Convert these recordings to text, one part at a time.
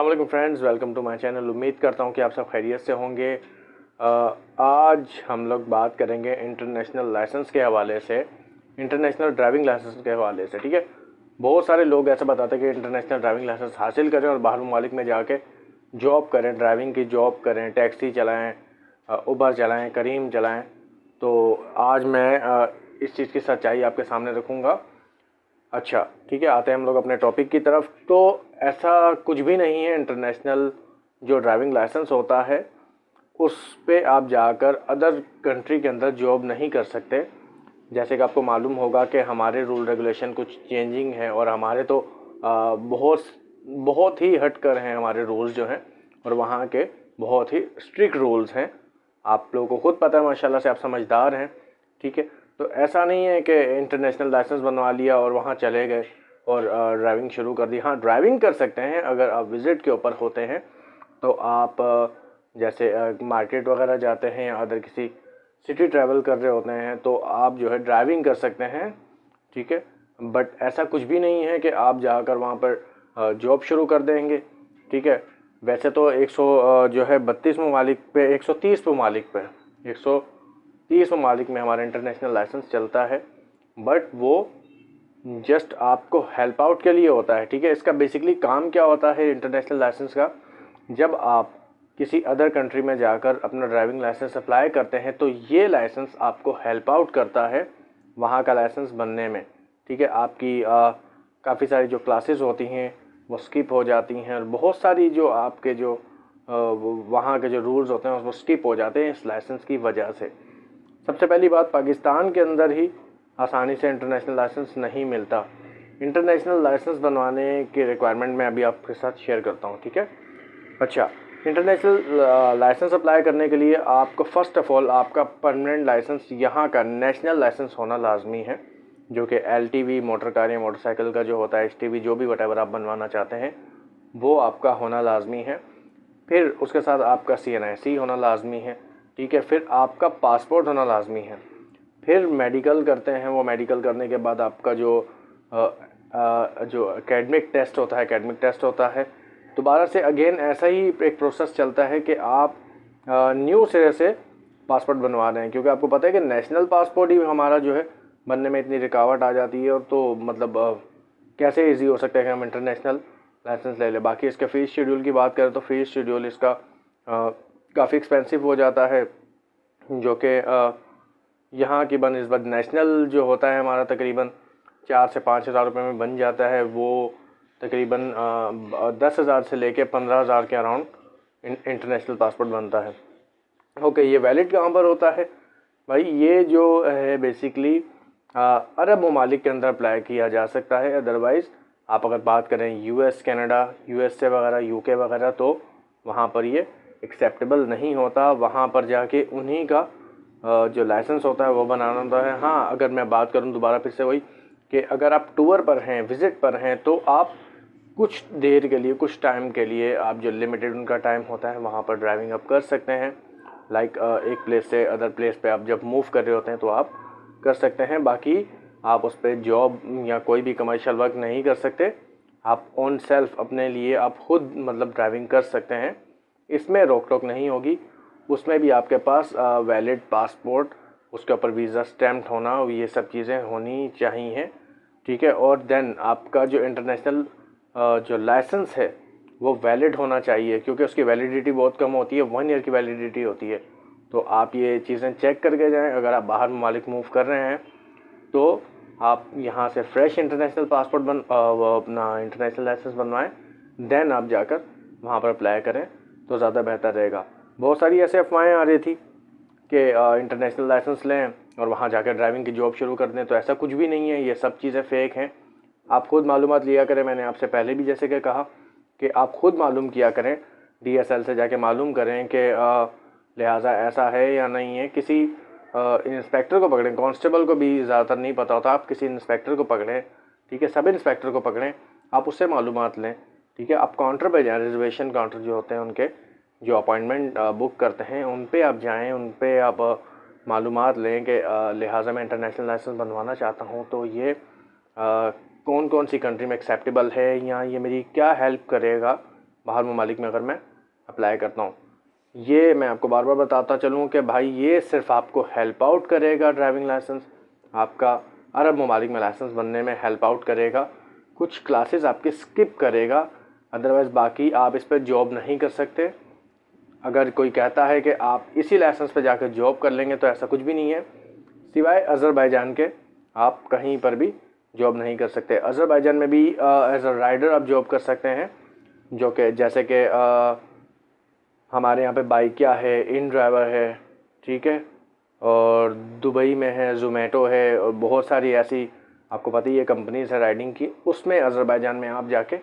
अस्सलाम वालेकुम friends, welcome to my channel. उम्मीद करता हूँ कि आप सब खैरियत से होंगे। आज हम लोग बात करेंगे इंटरनेशनल लाइसेंस के हवाले से, इंटरनेशनल ड्राइविंग लाइसेंस के हवाले से। ठीक है, बहुत सारे लोग ऐसा बताते हैं कि इंटरनेशनल ड्राइविंग लाइसेंस हासिल करें और बाहर ममालिक में जाके जॉब करें, ड्राइविंग की जॉब करें, टैक्सी चलाएँ, उबर चलाएँ, करीम चलाएँ। तो आज मैं इस चीज़ की सच्चाई आपके सामने रखूँगा। अच्छा ठीक है, आते हैं हम लोग अपने टॉपिक की तरफ। तो ऐसा कुछ भी नहीं है। इंटरनेशनल जो ड्राइविंग लाइसेंस होता है उस पे आप जाकर अदर कंट्री के अंदर जॉब नहीं कर सकते। जैसे कि आपको मालूम होगा कि हमारे रूल रेगुलेशन कुछ चेंजिंग है और हमारे तो बहुत बहुत ही हटकर हैं हमारे रूल्स जो हैं, और वहाँ के बहुत ही स्ट्रिक्ट रूल्स हैं। आप लोगों को खुद पता है, माशाल्लाह से आप समझदार हैं। ठीक है, तो ऐसा नहीं है कि इंटरनेशनल लाइसेंस बनवा लिया और वहाँ चले गए और ड्राइविंग शुरू कर दी। हाँ, ड्राइविंग कर सकते हैं अगर आप विज़िट के ऊपर होते हैं। तो आप जैसे मार्केट वगैरह जाते हैं या अदर किसी सिटी ट्रैवल कर रहे होते हैं तो आप जो है ड्राइविंग कर सकते हैं। ठीक है, बट ऐसा कुछ भी नहीं है कि आप जाकर वहाँ पर जॉब शुरू कर देंगे। ठीक है, वैसे तो 100 जो है 32 ममालिक पे, 130 ममालिक पे, 130 ममालिक में हमारा इंटरनेशनल लाइसेंस चलता है, बट वो जस्ट आपको हेल्प आउट के लिए होता है। ठीक है, इसका बेसिकली काम क्या होता है इंटरनेशनल लाइसेंस का? जब आप किसी अदर कंट्री में जाकर अपना ड्राइविंग लाइसेंस अप्लाई करते हैं तो ये लाइसेंस आपको हेल्प आउट करता है वहाँ का लाइसेंस बनने में। ठीक है, आपकी काफ़ी सारी जो क्लासेस होती हैं वो स्किप हो जाती हैं और बहुत सारी जो आपके जो वहाँ के जो रूल्स होते हैं वो स्किप हो जाते हैं इस लाइसेंस की वजह से। सबसे पहली बात, पाकिस्तान के अंदर ही आसानी से इंटरनेशनल लाइसेंस नहीं मिलता। इंटरनेशनल लाइसेंस बनवाने की रिक्वायरमेंट मैं अभी आपके साथ शेयर करता हूँ। ठीक है, अच्छा, इंटरनेशनल लाइसेंस अप्लाई करने के लिए आपको फ़र्स्ट ऑफ़ ऑल आपका परमानेंट लाइसेंस यहाँ का नेशनल लाइसेंस होना लाजमी है, जो कि LTV मोटर कार या मोटरसाइकिल का जो होता है, STV, जो भी वटेवर आप बनवाना चाहते हैं वो आपका होना लाजमी है। फिर उसके साथ आपका CNIC होना लाजमी है। ठीक है, फिर आपका पासपोर्ट होना लाजमी है। फिर मेडिकल करते हैं, वो मेडिकल करने के बाद आपका जो एकेडमिक टेस्ट होता है, एकेडमिक टेस्ट होता है। दोबारा से अगेन ऐसा ही एक प्रोसेस चलता है कि आप न्यू सिरे से पासपोर्ट बनवा रहे हैं, क्योंकि आपको पता है कि नेशनल पासपोर्ट ही हमारा जो है बनने में इतनी रुकावट आ जाती है। और तो मतलब कैसे इजी हो सकता है कि हम इंटरनेशनल लाइसेंस ले लें। बाकी इसके फ़ीस शेड्यूल की बात करें तो फ़ीस शेड्यूल इसका काफ़ी एक्सपेंसिव हो जाता है, जो कि यहाँ की बनस्बत नेशनल जो होता है हमारा तकरीबन 4 से 5 हज़ार रुपये में बन जाता है। वो तकरीबन 10,000 से लेके 15,000 के अराउंड इंटरनेशनल पासपोर्ट बनता है। ओके, ये वैलिड कहाँ पर होता है भाई? ये जो है बेसिकली अरब ममालिक के अंदर अप्लाई किया जा सकता है। अदरवाइज़ आप अगर बात करें US, कनाडा, USA वगैरह, UK वगैरह, तो वहाँ पर ये एक्सेप्टेबल नहीं होता। वहाँ पर जाके उन्हीं का जो लाइसेंस होता है वो बनाना होता है। हाँ, अगर मैं बात करूँ दोबारा फिर से वही कि अगर आप टूर पर हैं, विज़िट पर हैं, तो आप कुछ देर के लिए, कुछ टाइम के लिए, आप जो लिमिटेड उनका टाइम होता है वहाँ पर ड्राइविंग आप कर सकते हैं। लाइक एक प्लेस से अदर प्लेस पे आप जब मूव कर रहे होते हैं तो आप कर सकते हैं। बाकी आप उस पर जॉब या कोई भी कमर्शियल वर्क नहीं कर सकते। आप ऑन सेल्फ अपने लिए आप खुद मतलब ड्राइविंग कर सकते हैं, इसमें रोक टोक नहीं होगी। उसमें भी आपके पास वैलिड पासपोर्ट, उसके ऊपर वीज़ा स्टैम्प्ड होना, ये सब चीज़ें होनी चाहिए। ठीक है, और देन आपका जो इंटरनेशनल जो लाइसेंस है वो वैलिड होना चाहिए, क्योंकि उसकी वैलिडिटी बहुत कम होती है, 1 ईयर की वैलिडिटी होती है। तो आप ये चीज़ें चेक करके जाएं। अगर आप बाहर ममालिक मूव कर रहे हैं तो आप यहाँ से फ्रेश इंटरनेशनल पासपोर्ट वो अपना इंटरनेशनल लाइसेंस बनवाएं, देन आप जाकर वहाँ पर अप्लाई करें तो ज़्यादा बेहतर रहेगा। बहुत सारी ऐसे अफवाहें आ रही थी कि इंटरनेशनल लाइसेंस लें और वहाँ जाकर ड्राइविंग की जॉब शुरू कर दें, तो ऐसा कुछ भी नहीं है। ये सब चीज़ें फ़ेक हैं। आप खुद मालूमात लिया करें। मैंने आपसे पहले भी जैसे कि कहा कि आप खुद मालूम किया करें, DSL से जाके मालूम करें कि लिहाजा ऐसा है या नहीं है। किसी इंस्पेक्टर को पकड़ें, कांस्टेबल को भी ज़्यादातर नहीं पता होता, आप किसी इंस्पेक्टर को पकड़ें। ठीक है, सब इंस्पेक्टर को पकड़ें, आप उससे मालूमात लें। ठीक है, आप काउंटर पर जाएँ, रिजर्वेशन काउंटर जो होते हैं उनके जो अपॉइंटमेंट बुक करते हैं उन पे आप जाएँ, उन पे आप मालूमात लें कि लिहाजा मैं इंटरनेशनल लाइसेंस बनवाना चाहता हूँ, तो ये कौन कौन सी कंट्री में एक्सेप्टेबल है या ये मेरी क्या हेल्प करेगा बाहर ममालिक में अगर मैं अप्लाई करता हूँ। ये मैं आपको बार बार बताता चलूँ कि भाई ये सिर्फ आपको हेल्प आउट करेगा, ड्राइविंग लाइसेंस आपका अरब ममालिक में लाइसेंस बनने में हेल्प आउट करेगा, कुछ क्लासेस आपके स्किप करेगा, अदरवाइज़ बाकी आप इस पर जॉब नहीं कर सकते। अगर कोई कहता है कि आप इसी लाइसेंस पे जाकर जॉब कर लेंगे तो ऐसा कुछ भी नहीं है, सिवाय अज़रबैजान के आप कहीं पर भी जॉब नहीं कर सकते। अज़रबैजान में भी एज अ राइडर आप जॉब कर सकते हैं, जो कि जैसे कि हमारे यहाँ पे बाइकिया है, इन ड्राइवर है, ठीक है, और दुबई में है, ज़ोमैटो है, और बहुत सारी ऐसी आपको पता ही है कंपनीज़ है राइडिंग की, उसमें अज़रबैजान में आप जाके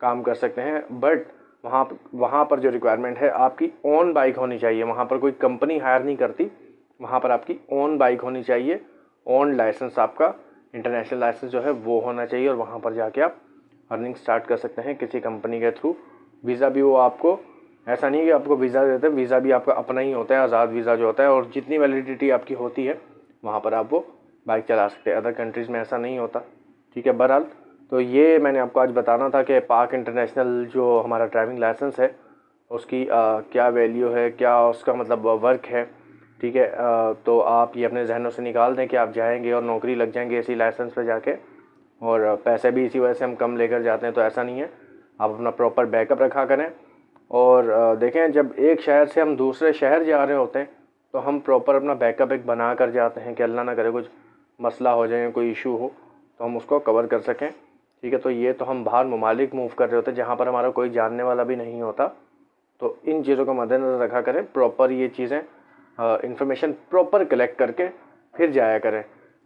काम कर सकते हैं। बट वहाँ पर जो रिक्वायरमेंट है आपकी ओन बाइक होनी चाहिए, वहाँ पर कोई कंपनी हायर नहीं करती, वहाँ पर आपकी ओन बाइक होनी चाहिए, ओन लाइसेंस आपका इंटरनेशनल लाइसेंस जो है वो होना चाहिए, और वहाँ पर जाके आप अर्निंग स्टार्ट कर सकते हैं किसी कंपनी के थ्रू। वीज़ा भी वो आपको, ऐसा नहीं है कि आपको वीज़ा देते हैं, वीज़ा भी आपका अपना ही होता है, आज़ाद वीज़ा जो होता है, और जितनी वैलिडिटी आपकी होती है वहाँ पर आप वो बाइक चला सकते हैं। अदर कंट्रीज़ में ऐसा नहीं होता, ठीक है। बहरहाल तो ये मैंने आपको आज बताना था कि पाक इंटरनेशनल जो हमारा ड्राइविंग लाइसेंस है उसकी क्या वैल्यू है, क्या उसका मतलब वर्क है, ठीक है। तो आप ये अपने जहनों से निकाल दें कि आप जाएंगे और नौकरी लग जाएंगे इसी लाइसेंस पे जाके, और पैसे भी इसी वजह से हम कम लेकर जाते हैं, तो ऐसा नहीं है। आप अपना प्रॉपर बैकअप रखा करें, और देखें जब एक शहर से हम दूसरे शहर जा रहे होते हैं तो हम प्रॉपर अपना बैकअप एक बना कर जाते हैं कि अल्लाह ना करे कुछ मसला हो जाए, कोई इशू हो तो हम उसको कवर कर सकें, ठीक है। तो ये तो हम बाहर ममालिक मूव कर रहे होते हैं जहाँ पर हमारा कोई जानने वाला भी नहीं होता, तो इन चीज़ों को मद्देनज़र रखा करें, प्रॉपर ये चीज़ें इंफॉर्मेशन प्रॉपर कलेक्ट करके फिर जाया करें,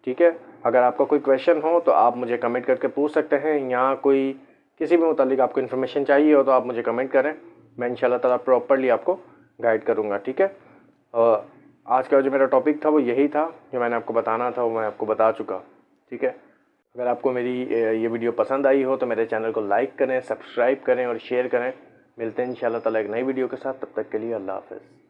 ठीक है। अगर आपका कोई क्वेश्चन हो तो आप मुझे कमेंट करके पूछ सकते हैं, यहाँ कोई किसी भी मुतालिक आपको इन्फॉर्मेशन चाहिए हो तो आप मुझे कमेंट करें, मैं इंशाल्लाह ताला प्रॉपरली आपको गाइड करूँगा, ठीक है। आज का जो मेरा टॉपिक था वो यही था, जो मैंने आपको बताना था वो मैं आपको बता चुका, ठीक है। अगर आपको मेरी ये वीडियो पसंद आई हो तो मेरे चैनल को लाइक करें, सब्सक्राइब करें और शेयर करें। मिलते हैं इंशाल्लाह ताला एक नई वीडियो के साथ, तब तक के लिए अल्लाह हाफ़िज़।